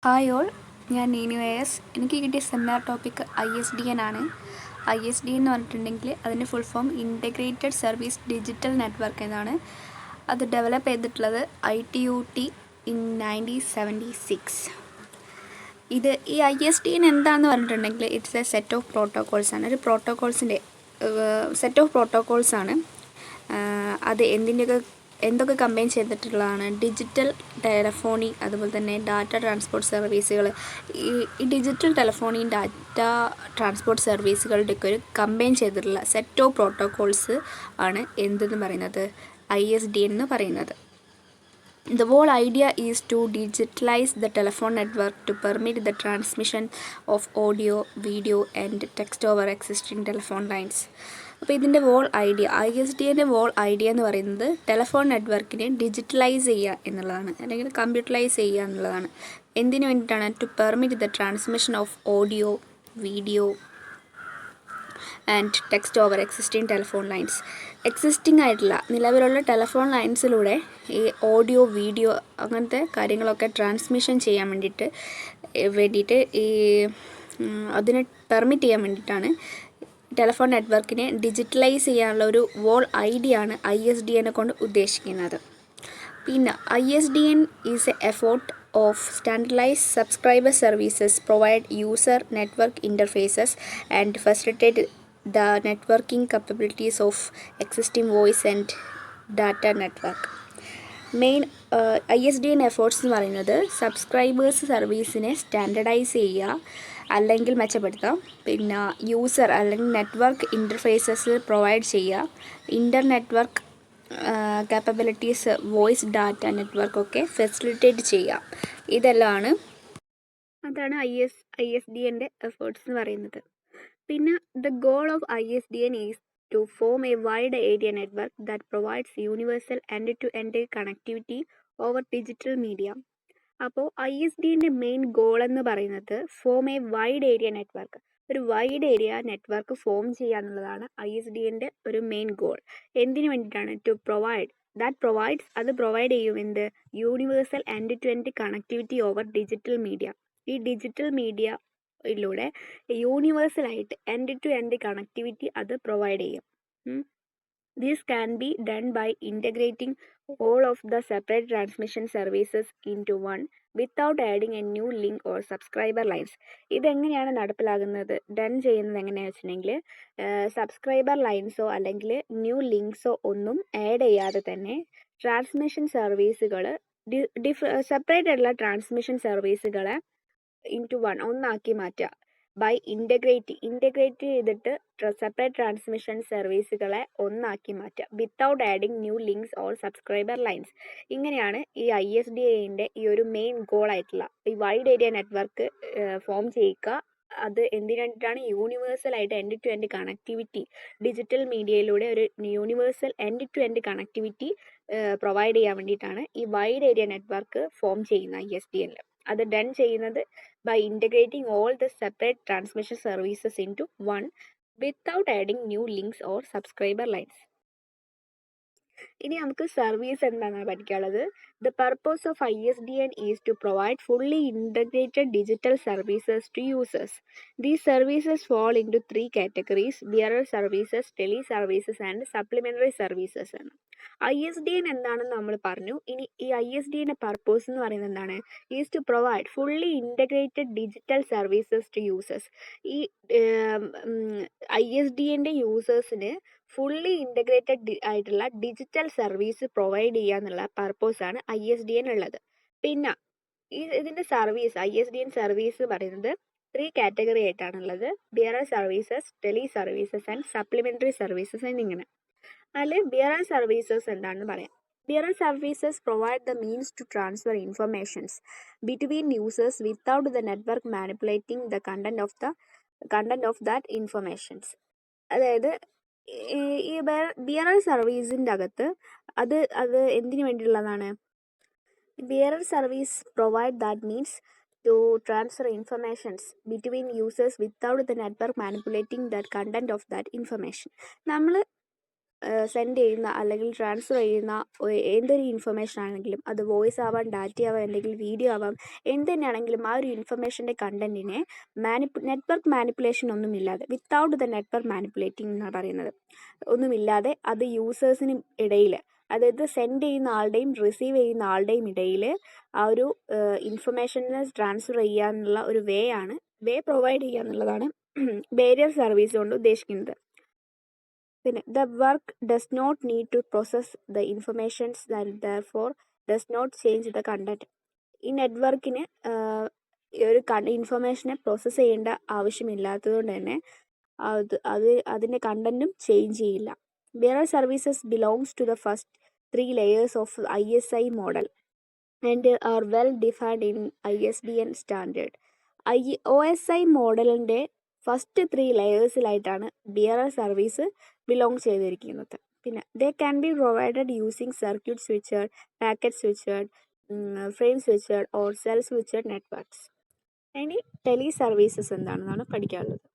Hi all, ഞാൻ Neenu S. എനിക്ക് കിട്ടിയ സെമിനാർ ടോപ്പിക് ISDN ആണ്. ISDN എന്ന് പറഞ്ഞിട്ടുണ്ടെങ്കിൽ അതിൻ്റെ full form integrated service digital network എന്നാണ്. അത് ഡെവലപ്പ് ചെയ്തിട്ടുള്ളത് ITUT ഇൻ 1976. ഈ ISDN എന്താണെന്ന് പറഞ്ഞിട്ടുണ്ടെങ്കിൽ ഇറ്റ്സ് എ സെറ്റ് ഓഫ് പ്രോട്ടോകോൾസാണ്. ഒരു പ്രോട്ടോകോൾസിൻ്റെ സെറ്റ് ഓഫ് പ്രോട്ടോകോൾസാണ്. അത് എന്തൊക്കെ കമ്പൈൻ ചെയ്തിട്ടുള്ളതാണ്? ഡിജിറ്റൽ ടെലഫോണി, അതുപോലെ തന്നെ ഡാറ്റ ട്രാൻസ്പോർട്ട് സർവീസുകൾ. ഈ ഡിജിറ്റൽ ടെലഫോണിയും ഡാറ്റ ട്രാൻസ്പോർട്ട് സർവീസുകളുടെയൊക്കെ ഒരു കമ്പൈൻ ചെയ്തിട്ടുള്ള സെറ്റ് ഓഫ് പ്രോട്ടോകോൾസ് ആണ് എന്തെന്ന് പറയുന്നത്? ISDN എന്ന് പറയുന്നത്. The whole idea is to digitalize the telephone network to permit the transmission of audio, video and text over existing telephone lines. അപ്പോൾ ഇതിൻ്റെ ISDN ഐഡിയ എന്ന് പറയുന്നത് ടെലഫോൺ നെറ്റ്വർക്കിനെ ഡിജിറ്റലൈസ് ചെയ്യുക എന്നുള്ളതാണ്, അല്ലെങ്കിൽ കമ്പ്യൂട്ടറൈസ് ചെയ്യുക എന്നുള്ളതാണ്. എന്തിനു വേണ്ടിയിട്ടാണ്? To permit the transmission of audio, video and text over existing telephone lines. Existing ആയിട്ടുള്ള നിലവിലുള്ള ടെലിഫോൺ ലൈൻസിലൂടെ ഈ ഓഡിയോ, വീഡിയോ അങ്ങനത്തെ കാര്യങ്ങളൊക്കെ ട്രാൻസ്മിഷൻ ചെയ്യാൻ വേണ്ടിയിട്ട് അതിനെ പെർമിറ്റ് ചെയ്യാൻ വേണ്ടിയിട്ടാണ് ടെലിഫോൺ നെറ്റ്വർക്കിനെ ഡിജിറ്റലൈസ് ചെയ്യാനുള്ള ഒരു ഐഡിയ ആണ് ISDN കൊണ്ട് ഉദ്ദേശിക്കുന്നത്. പിന്നെ ISDN is A effort of standardized subscriber services, provide user network interfaces and facilitate the networking capabilities of existing voice and data network. Main ISDN efforts എന്ന് പറയുന്നത് സബ്സ്ക്രൈബേഴ്സ് സർവീസിനെ സ്റ്റാൻഡർഡൈസ് ചെയ്യുക അല്ലെങ്കിൽ മെച്ചപ്പെടുത്താം. പിന്നെ യൂസർ അല്ലെങ്കിൽ നെറ്റ്വർക്ക് ഇൻ്റർഫേസസ് പ്രൊവൈഡ് ചെയ്യുക. Internetwork capabilities, voice, data നെറ്റ്വർക്കൊക്കെ facilitate ചെയ്യുക. അതാണ് ISDN എഫേർട്സ് എന്ന് പറയുന്നത്. പിന്നെ the goal of ISDN is to form a wide area network that provides universal end-to-end connectivity over digital media. അപ്പോൾ ISDN main goal എന്ന് പറയുന്നത് form A wide area network, ഒരു വൈഡ് ഏരിയ നെറ്റ്വർക്ക് ഫോം ചെയ്യുക എന്നുള്ളതാണ് ISDN ഒരു main goal. എന്തിനു വേണ്ടിയിട്ടാണ്? To provide അത് പ്രൊവൈഡ് ചെയ്യും എന്ത്? Universal end-to-end connectivity over digital media. ഈ ഡിജിറ്റൽ മീഡിയയിലൂടെ യൂണിവേഴ്സലായിട്ട് end-to-end കണക്ടിവിറ്റി അത് പ്രൊവൈഡ് ചെയ്യും. This can be done by integrating all of the separate transmission services into one without adding a new link or subscriber lines. ഇതെങ്ങനെയാണ് നടപ്പിലാകുന്നത്? Done ചെയ്യുന്നത് എങ്ങനെയാണെന്ന് വെച്ചിട്ടുണ്ടെങ്കിൽ subscriber ലൈൻസോ അല്ലെങ്കിൽ new ലിങ്ക്സോ ഒന്നും ആഡ് ചെയ്യാതെ തന്നെ ട്രാൻസ്മിഷൻ സർവീസുകൾ സെപ്പറേറ്റ് ആയിട്ടുള്ള ട്രാൻസ്മിഷൻ സർവീസുകളെ ഒന്നാക്കി മാറ്റുക. ബൈ ഇൻ്റഗ്രേറ്റ് ചെയ്തിട്ട് സെപ്പറേറ്റ് ട്രാൻസ്മിഷൻ സർവീസുകളെ ഒന്നാക്കി മാറ്റുക. Without adding new links or subscriber lines. ഇങ്ങനെയാണ് ഈ ISDN ഈ ഒരു മെയിൻ ഗോൾ ആയിട്ടുള്ള ഈ വൈഡ് ഏരിയ നെറ്റ്വർക്ക് ഫോം ചെയ്യുക. അത് എന്തിനു വേണ്ടിയിട്ടാണ്? യൂണിവേഴ്സൽ ആയിട്ട് end-to-end കണക്ടിവിറ്റി, ഡിജിറ്റൽ മീഡിയയിലൂടെ ഒരു യൂണിവേഴ്സൽ end-to-end കണക്ടിവിറ്റി പ്രൊവൈഡ് ചെയ്യാൻ വേണ്ടിയിട്ടാണ് ഈ വൈഡ് ഏരിയ നെറ്റ്വർക്ക് ഫോം ചെയ്യുന്ന ISDN. അത് ഡൺ ചെയ്യുന്നത് by integrating all the separate transmission services into one without adding new links or subscriber lines. ഇനി നമുക്ക് സർവീസ് എന്താണ് പഠിക്കാനുള്ളത്. The purpose of ISDN is to provide fully integrated digital services to users. These services fall in to 3 categories: bearer services, tele services and supplementary services ആണ്. ISDN എന്താണെന്ന് നമ്മൾ പറഞ്ഞു. ഇനി ഈ ISDN പർപ്പസ് എന്ന് പറയുന്നത് എന്താണ്? Is to provide fully integrated digital services to users. ഈ ISDN യൂസേഴ്സിന് ഫുള്ളി ഇൻ്റഗ്രേറ്റഡ് ആയിട്ടുള്ള ഡിജിറ്റൽ സർവീസ് പ്രൊവൈഡ് ചെയ്യുക എന്നുള്ള പർപ്പസാണ് ISDN ഉള്ളത്. പിന്നെ ഇതിൻ്റെ ISDN സർവീസ് പറയുന്നത് 3 കാറ്റഗറി ആയിട്ടാണുള്ളത്: bearer services, tele services and supplementary services എന്നിങ്ങനെ. അതിൽ ബിയറർ സർവീസസ് എന്താണെന്ന് പറയാം. Bearer services provide the means to transfer informations between users without the network manipulating the content of that informations. അതായത് ഈ bearer സർവീസിൻ്റെ അകത്ത് അത് എന്തിനു വേണ്ടിയുള്ളതാണ്? Bearer service provide that means to transfer informations between users without the network manipulating the content of that information. നമ്മൾ send ചെയ്യുന്ന അല്ലെങ്കിൽ ട്രാൻസ്ഫർ ചെയ്യുന്ന എന്തൊരു ഇൻഫർമേഷൻ ആണെങ്കിലും, അത് വോയിസ് ആവാം, ഡാറ്റ ആവാം, എന്തെങ്കിലും വീഡിയോ ആവാം, എന്ത് തന്നെയാണെങ്കിലും ആ ഒരു ഇൻഫർമേഷൻ്റെ കണ്ടൻറ്റിനെ നെറ്റ്വർക്ക് മാനിപ്പുലേഷൻ ഒന്നുമില്ലാതെ, വിത്തൗട്ട് ദ നെറ്റ്വർക്ക് മാനിപ്പുലേറ്റിംഗ് എന്നാണ് പറയുന്നത്, ഒന്നുമില്ലാതെ അത് യൂസേഴ്സിന് ഇടയിൽ, അതായത് സെൻഡ് ചെയ്യുന്ന ആളുടെയും റിസീവ് ചെയ്യുന്ന ആളുടെയും ഇടയിൽ ആ ഒരു ഇൻഫർമേഷനെ ട്രാൻസ്ഫർ ചെയ്യാനുള്ള ഒരു വേ പ്രൊവൈഡ് ചെയ്യുക എന്നുള്ളതാണ് ബേരിയർ സർവീസ് കൊണ്ട് ഉദ്ദേശിക്കുന്നത്. പിന്നെ the work does not need to process the informations that therefore does not change the content. ഈ നെറ്റ്വർക്കിന് ഒരു ഇൻഫർമേഷനെ പ്രോസസ്സ് ചെയ്യേണ്ട ആവശ്യമില്ലാത്തതുകൊണ്ട് തന്നെ അതിൻ്റെ കണ്ടന്റും ചേഞ്ച് ചെയ്യില്ല. Bearer services belongs to the first 3 layers of ISI model and are well defined in ISDN standard. OSI മോഡലിൻ്റെ ഫസ്റ്റ് 3 ലെയേഴ്സിലായിട്ടാണ് ബിയറർ സർവീസ് ബിലോങ് ചെയ്തിരിക്കുന്നത്. പിന്നെ they can be provided using circuit switched, packet switched, frame switched or cell switched networks. ഇനി tele services എന്താണെന്നാണ് പഠിക്കാനുള്ളത്.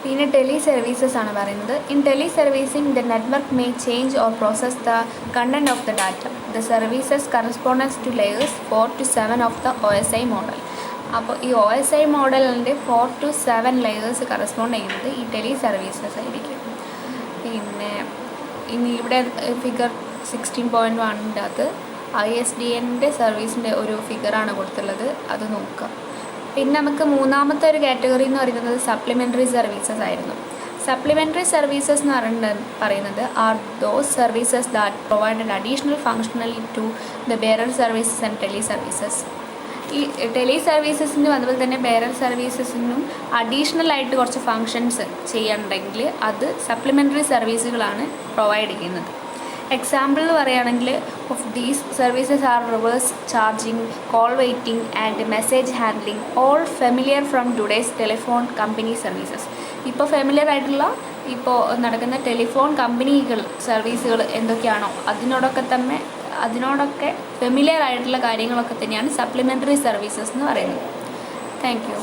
പിന്നെ tele services ആണ് പറയുന്നത്. In tele servicing the network may change or process the content of the data. The services correspondence to layers 4 to 7 of the OSI model. അപ്പോൾ ഈ OSI മോഡലിൻ്റെ 4 to 7 layers correspond ചെയ്യുന്നത് ഈ ടെലി സർവീസസ് ആയിരിക്കും. പിന്നെ ഇനി ഇവിടെ ഫിഗർ 16.1 അകത്ത് ISDNൻ്റെ സർവീസിൻ്റെ ഒരു ഫിഗറാണ് കൊടുത്തുള്ളത്, അത് നോക്കുക. പിന്നെ നമുക്ക് മൂന്നാമത്തെ ഒരു കാറ്റഗറി എന്ന് പറയുന്നത് സപ്ലിമെൻ്ററി സർവീസസ് ആയിരുന്നു. സപ്ലിമെൻ്ററി സർവീസസ് എന്ന് പറയുന്നത് are those services that provided additional functionally to the bearer services and tele services. ഈ ടെലി സർവീസസിനും അതുപോലെ തന്നെ ബേറർ സർവീസസിനും അഡീഷണൽ ആയിട്ട് കുറച്ച് ഫങ്ഷൻസ് ചെയ്യാനുണ്ടെങ്കിൽ അത് സപ്ലിമെൻ്ററി സർവീസുകളാണ് പ്രൊവൈഡ് ചെയ്യുന്നത്. എക്സാമ്പിൾ പറയുകയാണെങ്കിൽ of these services are reverse charging, call waiting and message handling, all familiar from today's telephone company services. ഇപ്പോൾ ഫെമിലിയർ ആയിട്ടുള്ള ഇപ്പോൾ നടക്കുന്ന ടെലിഫോൺ കമ്പനികൾ സർവീസുകൾ എന്തൊക്കെയാണോ അതിനോടൊക്കെ ഫെമിലിയർ ആയിട്ടുള്ള കാര്യങ്ങളൊക്കെ തന്നെയാണ് സപ്ലിമെൻ്ററി സർവീസസ് എന്ന് പറയുന്നത്. Thank you.